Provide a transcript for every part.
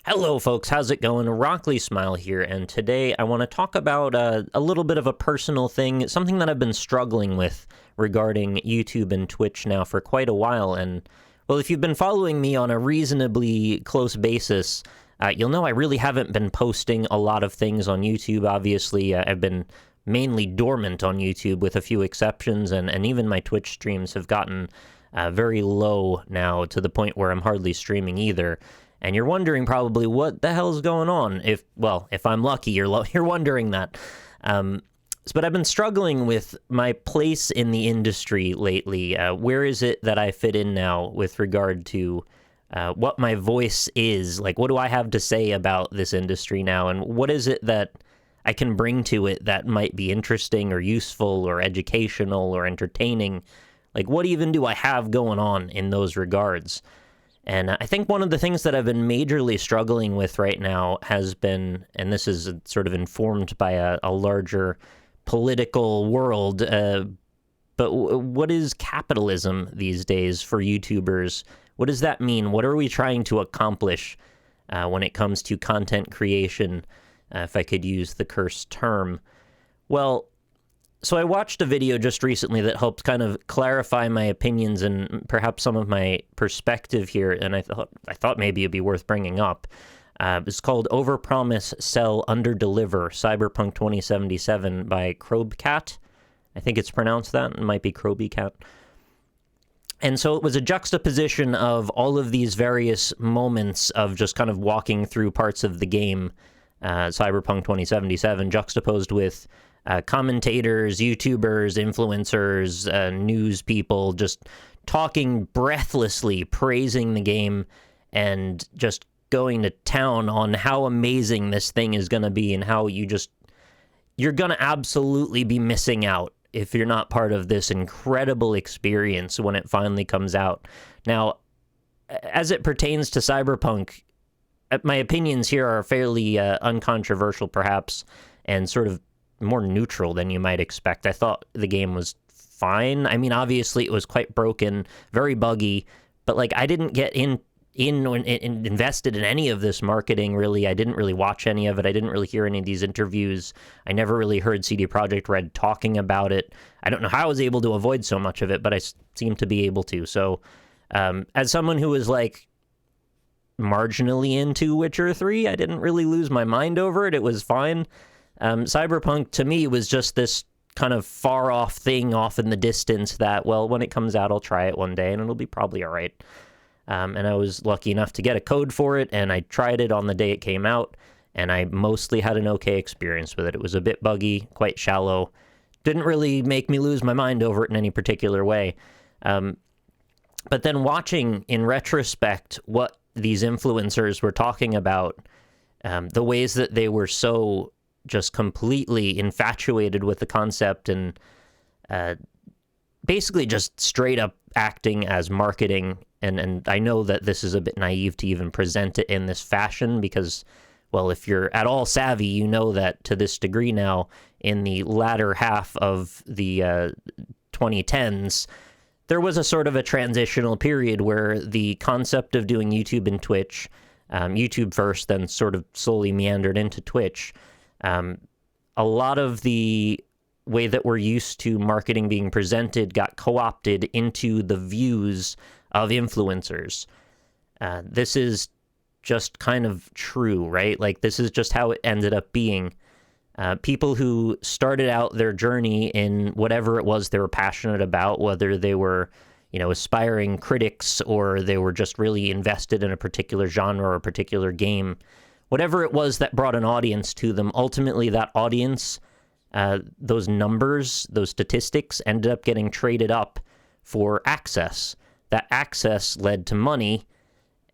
Hello, folks. How's it going? Rockley Smile here, and today I want to talk about a little bit of a personal thing, something that I've been struggling with regarding YouTube and Twitch now for quite a while. And, well, if you've been following me on a reasonably close basis, you'll know I really haven't been posting a lot of things on YouTube. Obviously, I've been mainly dormant on YouTube with a few exceptions, and even my Twitch streams have gotten very low now to the point where I'm hardly streaming either. And you're wondering probably what the hell's going on. If I'm lucky, you're wondering that. But I've been struggling with my place in the industry lately. Where is it that I fit in now with regard to what my voice is? Like, what do I have to say about this industry now? And what is it that I can bring to it that might be interesting or useful or educational or entertaining? Like, what even do I have going on in those regards? And I think one of the things that I've been majorly struggling with right now has been, and this is sort of informed by a larger political world, but what is capitalism these days for YouTubers? What does that mean? What are we trying to accomplish when it comes to content creation, if I could use the cursed term? Well, so I watched a video just recently that helped kind of clarify my opinions and perhaps some of my perspective here, and I thought maybe it'd be worth bringing up. It's called Overpromise, Sell, Underdeliver, Cyberpunk 2077 by Crobcat. I think it's pronounced that. It might be Crobycat. And so it was a juxtaposition of all of these various moments of just kind of walking through parts of the game, Cyberpunk 2077, juxtaposed with commentators, YouTubers, influencers, news people just talking breathlessly, praising the game, and just going to town on how amazing this thing is going to be and how you're going to absolutely be missing out if you're not part of this incredible experience when it finally comes out. Now, as it pertains to Cyberpunk, my opinions here are fairly uncontroversial, perhaps, and sort of more neutral than you might expect. I thought the game was fine. I mean, obviously it was quite broken, very buggy, but like I didn't get invested in any of this marketing, really. I didn't really watch any of it. I didn't really hear any of these interviews. I never really heard CD Projekt Red talking about it. I don't know how I was able to avoid so much of it, but I seem to be able to. So as someone who was like marginally into Witcher 3, I didn't really lose my mind over it. It was fine. Cyberpunk, to me, was just this kind of far-off thing off in the distance that, well, when it comes out, I'll try it one day, and it'll be probably all right. And I was lucky enough to get a code for it, and I tried it on the day it came out, and I mostly had an okay experience with it. It was a bit buggy, quite shallow. Didn't really make me lose my mind over it in any particular way. But then watching, in retrospect, what these influencers were talking about, the ways that they were so just completely infatuated with the concept and basically just straight up acting as marketing. And I know that this is a bit naive to even present it in this fashion because, well, if you're at all savvy, you know that to this degree now, in the latter half of the 2010s, there was a sort of a transitional period where the concept of doing YouTube and Twitch, YouTube first, then sort of slowly meandered into Twitch. A lot of the way that we're used to marketing being presented got co-opted into the views of influencers. This is just kind of true, right? Like, this is just how it ended up being. People who started out their journey in whatever it was they were passionate about, whether they were, aspiring critics or they were just really invested in a particular genre or a particular game, whatever it was that brought an audience to them, ultimately that audience, those numbers, those statistics ended up getting traded up for access. That access led to money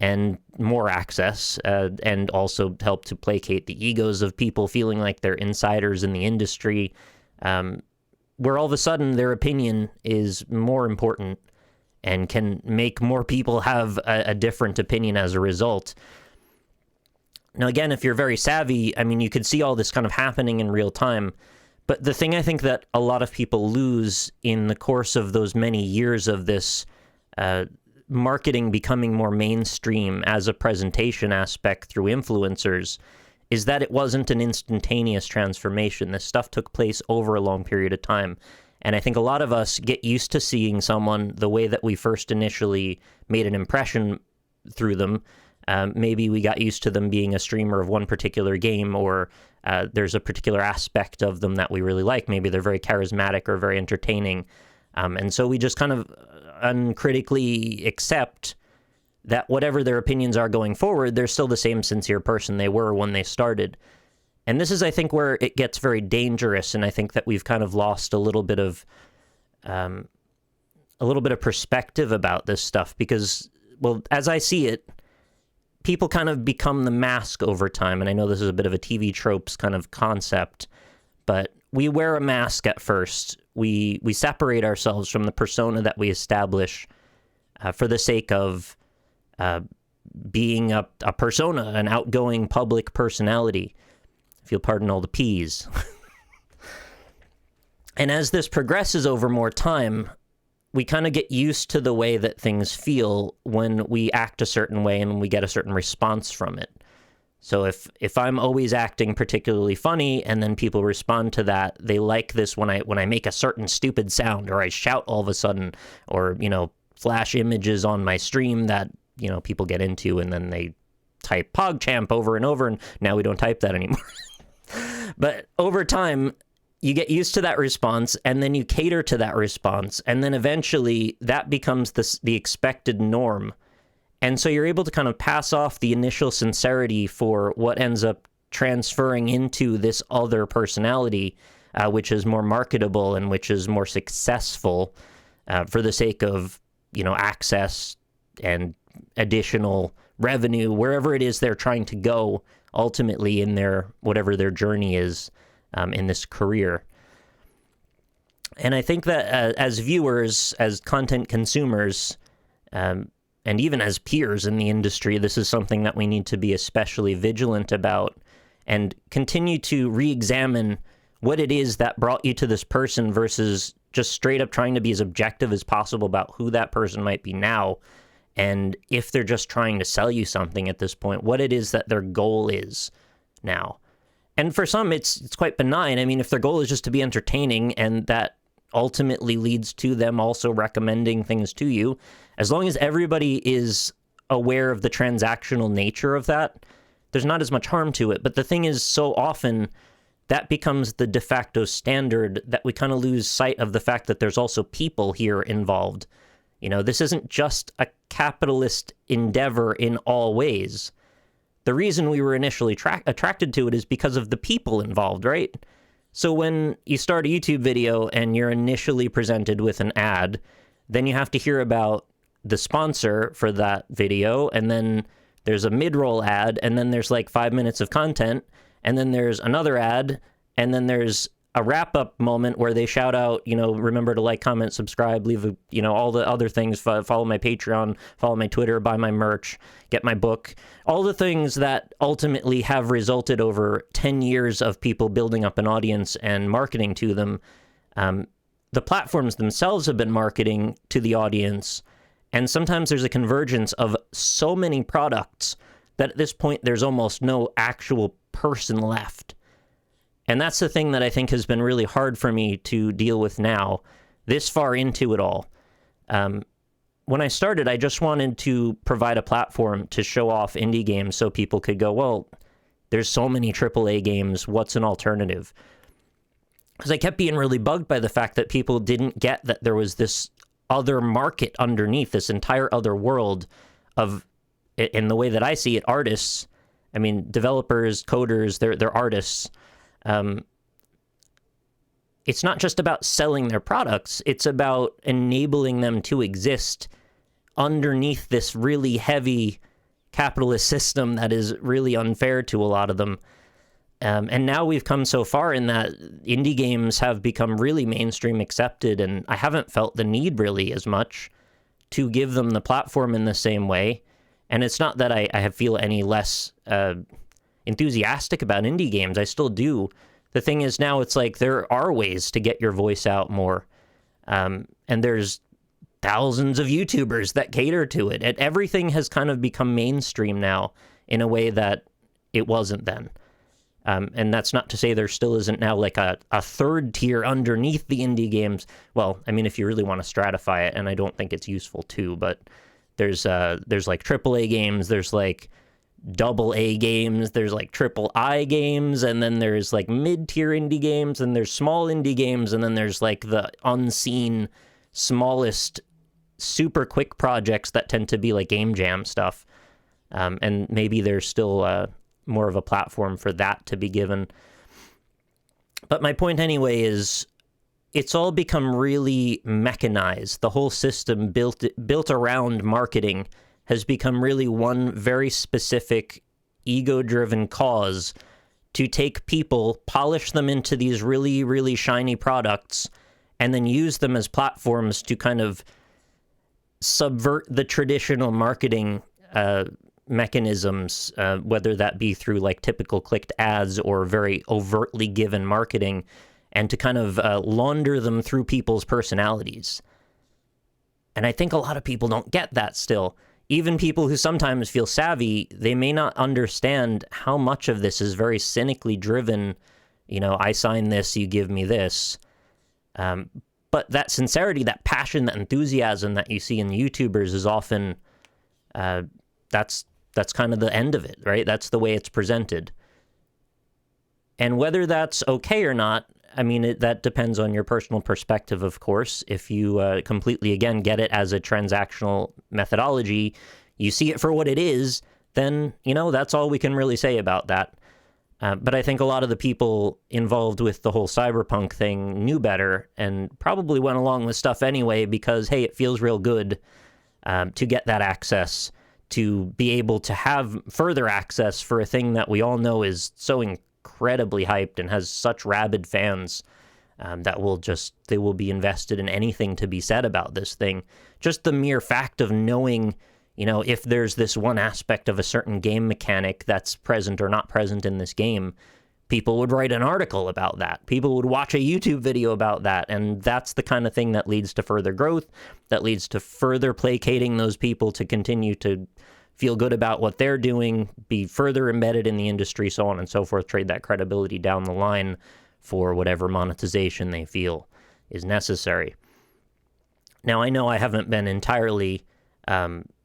and more access, and also helped to placate the egos of people feeling like they're insiders in the industry, where all of a sudden their opinion is more important and can make more people have a different opinion as a result. Now, again, if you're very savvy, I mean, you could see all this kind of happening in real time. But the thing I think that a lot of people lose in the course of those many years of this marketing becoming more mainstream as a presentation aspect through influencers is that it wasn't an instantaneous transformation. This stuff took place over a long period of time. And I think a lot of us get used to seeing someone the way that we first initially made an impression through them. Maybe we got used to them being a streamer of one particular game, or there's a particular aspect of them that we really like. Maybe they're very charismatic or very entertaining. And so we just kind of uncritically accept that whatever their opinions are going forward, they're still the same sincere person they were when they started. And this is, I think, where it gets very dangerous, and I think that we've kind of lost a little bit of perspective about this stuff because, well, as I see it, people kind of become the mask over time. And I know this is a bit of a TV tropes kind of concept, but we wear a mask at first. We separate ourselves from the persona that we establish for the sake of being a persona, an outgoing public personality. If you'll pardon all the P's. And as this progresses over more time, we kind of get used to the way that things feel when we act a certain way and we get a certain response from it. So if I'm always acting particularly funny and then people respond to that, they like this when I make a certain stupid sound, or I shout all of a sudden, or, flash images on my stream that, people get into, and then they type PogChamp over and over, and now we don't type that anymore. But over time, you get used to that response, and then you cater to that response, and then eventually that becomes the expected norm. And so you're able to kind of pass off the initial sincerity for what ends up transferring into this other personality, which is more marketable and which is more successful for the sake of, access and additional revenue, wherever it is they're trying to go ultimately in whatever their journey is in this career. And I think that as viewers, as content consumers, and even as peers in the industry, this is something that we need to be especially vigilant about and continue to re-examine what it is that brought you to this person versus just straight up trying to be as objective as possible about who that person might be now. And if they're just trying to sell you something at this point, what it is that their goal is now. And for some, it's quite benign. I mean, if their goal is just to be entertaining and that ultimately leads to them also recommending things to you, as long as everybody is aware of the transactional nature of that, there's not as much harm to it. But the thing is, so often that becomes the de facto standard that we kind of lose sight of the fact that there's also people here involved. This isn't just a capitalist endeavor in all ways. The reason we were initially attracted to it is because of the people involved, right? So when you start a YouTube video and you're initially presented with an ad, then you have to hear about the sponsor for that video, and then there's a mid-roll ad, and then there's like 5 minutes of content, and then there's another ad, and then there's a wrap-up moment where they shout out, remember to like, comment, subscribe, leave, all the other things, follow my Patreon, follow my Twitter, buy my merch, get my book, all the things that ultimately have resulted over 10 years of people building up an audience and marketing to them. The platforms themselves have been marketing to the audience, and sometimes there's a convergence of so many products that at this point there's almost no actual person left. And that's the thing that I think has been really hard for me to deal with now, this far into it all. When I started, I just wanted to provide a platform to show off indie games so people could go, well, there's so many AAA games, what's an alternative? Because I kept being really bugged by the fact that people didn't get that there was this other market underneath, this entire other world of, in the way that I see it, artists. I mean, developers, coders, they're artists. It's not just about selling their products, it's about enabling them to exist underneath this really heavy capitalist system that is really unfair to a lot of them. And now we've come so far in that indie games have become really mainstream accepted, and I haven't felt the need really as much to give them the platform in the same way. And it's not that I feel any less enthusiastic about indie games. I still do. The thing is, now it's like there are ways to get your voice out more. And there's thousands of YouTubers that cater to it. Everything has kind of become mainstream now in a way that it wasn't then. And that's not to say there still isn't now like a third tier underneath the indie games. Well, I mean, if you really want to stratify it, and I don't think it's useful too, but there's like AAA games, there's like AA games, there's like III games, and then there's like mid-tier indie games, and there's small indie games, and then there's like the unseen, smallest, super quick projects that tend to be like game jam stuff. And maybe there's still more of a platform for that to be given. But my point anyway is it's all become really mechanized. The whole system built around marketing has become really one very specific ego-driven cause to take people, polish them into these really, really shiny products, and then use them as platforms to kind of subvert the traditional marketing mechanisms, whether that be through like typical clicked ads or very overtly given marketing, and to kind of launder them through people's personalities. And I think a lot of people don't get that still. Even people who sometimes feel savvy, they may not understand how much of this is very cynically driven. You know, I sign this, you give me this. But that sincerity, that passion, that enthusiasm that you see in YouTubers is often, that's kind of the end of it, right? That's the way it's presented. And whether that's okay or not, I mean, that depends on your personal perspective, of course. If you completely, again, get it as a transactional methodology, you see it for what it is, then, you know, that's all we can really say about that. But I think a lot of the people involved with the whole cyberpunk thing knew better and probably went along with stuff anyway because, hey, it feels real good to get that access, to be able to have further access for a thing that we all know is so incredibly hyped and has such rabid fans that they will be invested in anything to be said about this thing. Just the mere fact of knowing, you know, if there's this one aspect of a certain game mechanic that's present or not present in this game, people would write an article about that. People would watch a YouTube video about that. And that's the kind of thing that leads to further growth, that leads to further placating those people to continue to feel good about what they're doing, be further embedded in the industry, so on and so forth, trade that credibility down the line for whatever monetization they feel is necessary. Now, I know I haven't been entirely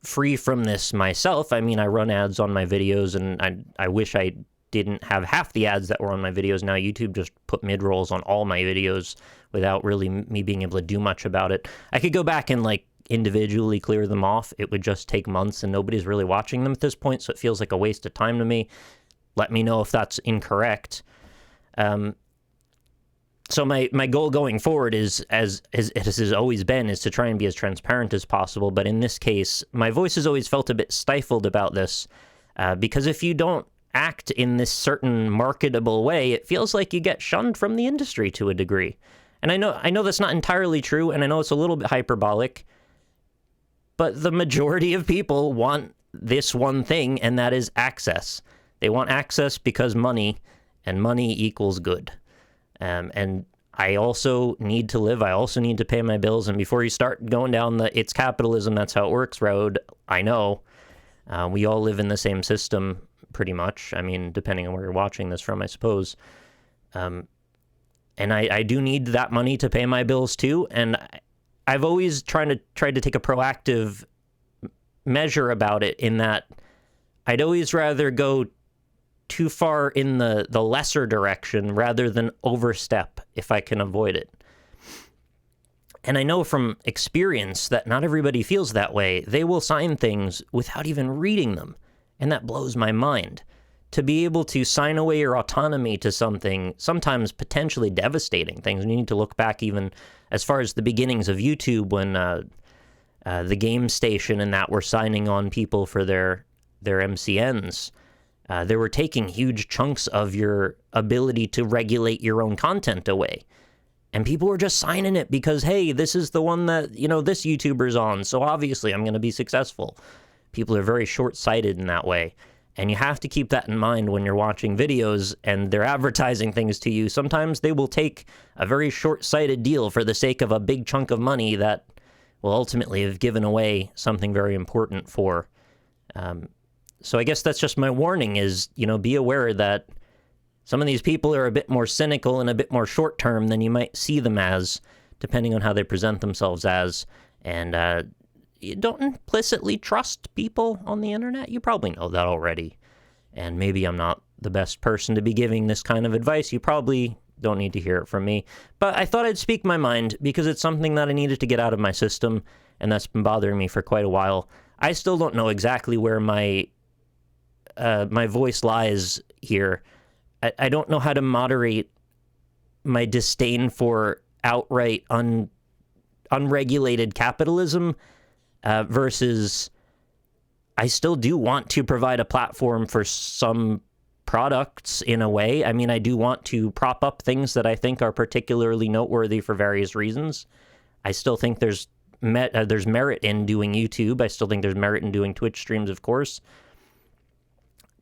free from this myself. I mean, I run ads on my videos, and I wish I didn't have half the ads that were on my videos. Now YouTube just put mid-rolls on all my videos without really me being able to do much about it. I could go back and like individually clear them off. It would just take months and nobody's really watching them at this point, so it feels like a waste of time to me. Let me know if that's incorrect. So my goal going forward is, as it has always been, is to try and be as transparent as possible. But in this case, my voice has always felt a bit stifled about this because if you don't act in this certain marketable way, it feels like you get shunned from the industry to a degree. And I know that's not entirely true, and I know it's a little bit hyperbolic, but the majority of people want this one thing, and that is access. They want access because money, and money equals good. And I also need to live. I also need to pay my bills. And before you start going down the "it's capitalism, that's how it works" road, I know we all live in the same system pretty much. I mean, depending on where you're watching this from, I suppose. And I do need that money to pay my bills too. And I've always tried to take a proactive measure about it, in that I'd always rather go too far in the lesser direction rather than overstep if I can avoid it. And I know from experience that not everybody feels that way. They will sign things without even reading them. And that blows my mind. To be able to sign away your autonomy to something, sometimes potentially devastating things. You need to look back even as far as the beginnings of YouTube, when the game station and that were signing on people for their MCNs. They were taking huge chunks of your ability to regulate your own content away. And people were just signing it because, hey, this is the one that, you know, this YouTuber's on, so obviously I'm going to be successful. People are very short-sighted in that way. And you have to keep that in mind when you're watching videos and they're advertising things to you. Sometimes they will take a very short-sighted deal for the sake of a big chunk of money that will ultimately have given away something very important for. So I guess that's just my warning is, be aware that some of these people are a bit more cynical and a bit more short-term than you might see them as, depending on how they present themselves as. And you don't implicitly trust people on the internet. You probably know that already. And maybe I'm not the best person to be giving this kind of advice. You probably don't need to hear it from me. But I thought I'd speak my mind because it's something that I needed to get out of my system, and that's been bothering me for quite a while. I still don't know exactly where my voice lies here. I don't know how to moderate my disdain for outright unregulated capitalism versus I still do want to provide a platform for some products in a way. I mean, I do want to prop up things that I think are particularly noteworthy for various reasons. I still think there's merit in doing YouTube. I still think there's merit in doing Twitch streams, of course.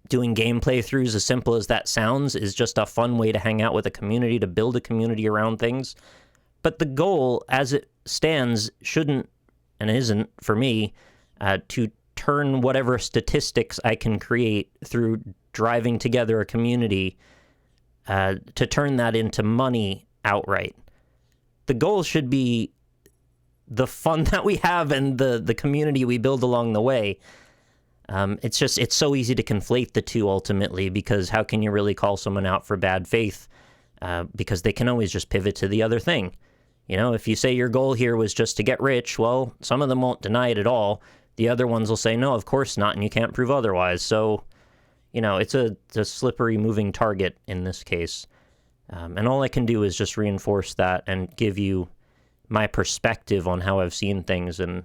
Doing game playthroughs, as simple as that sounds, is just a fun way to hang out with a community, to build a community around things. But the goal, as it stands, shouldn't, and isn't, for me, to turn whatever statistics I can create through driving together a community, to turn that into money outright. The goal should be the fun that we have and the community we build along the way. It's so easy to conflate the two ultimately, because how can you really call someone out for bad faith? Because they can always just pivot to the other thing. If you say your goal here was just to get rich, well, some of them won't deny it at all. The other ones will say, no, of course not, and you can't prove otherwise. So, it's a slippery moving target in this case. And all I can do is just reinforce that and give you my perspective on how I've seen things. And,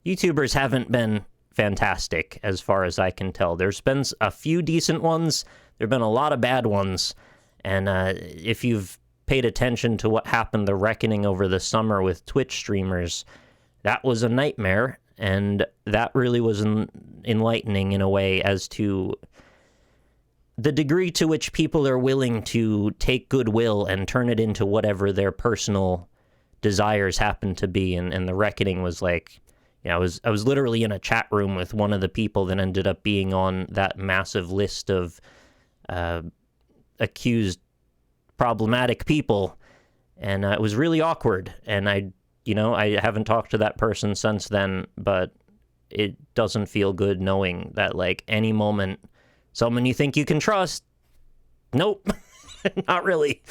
YouTubers haven't been fantastic as far as I can tell. There's been a few decent ones. There have been a lot of bad ones. And if you've paid attention to what happened, the reckoning over the summer with Twitch streamers, that was a nightmare. And that really was enlightening in a way as to the degree to which people are willing to take goodwill and turn it into whatever their personal desires happen to be. And the reckoning was like, I was literally in a chat room with one of the people that ended up being on that massive list of accused problematic people, and it was really awkward. And I haven't talked to that person since then, but it doesn't feel good knowing that, like, any moment, someone you think you can trust, nope, not really.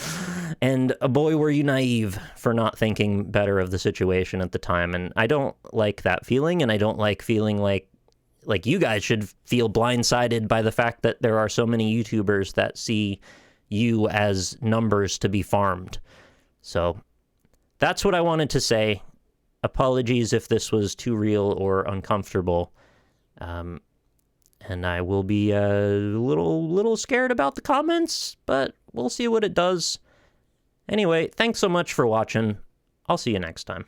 And boy, were you naive for not thinking better of the situation at the time. And I don't like that feeling, and I don't like feeling like you guys should feel blindsided by the fact that there are so many YouTubers that see you as numbers to be farmed. So that's what I wanted to say. Apologies if this was too real or uncomfortable. And I will be a little scared about the comments, but we'll see what it does. Anyway, thanks so much for watching. I'll see you next time.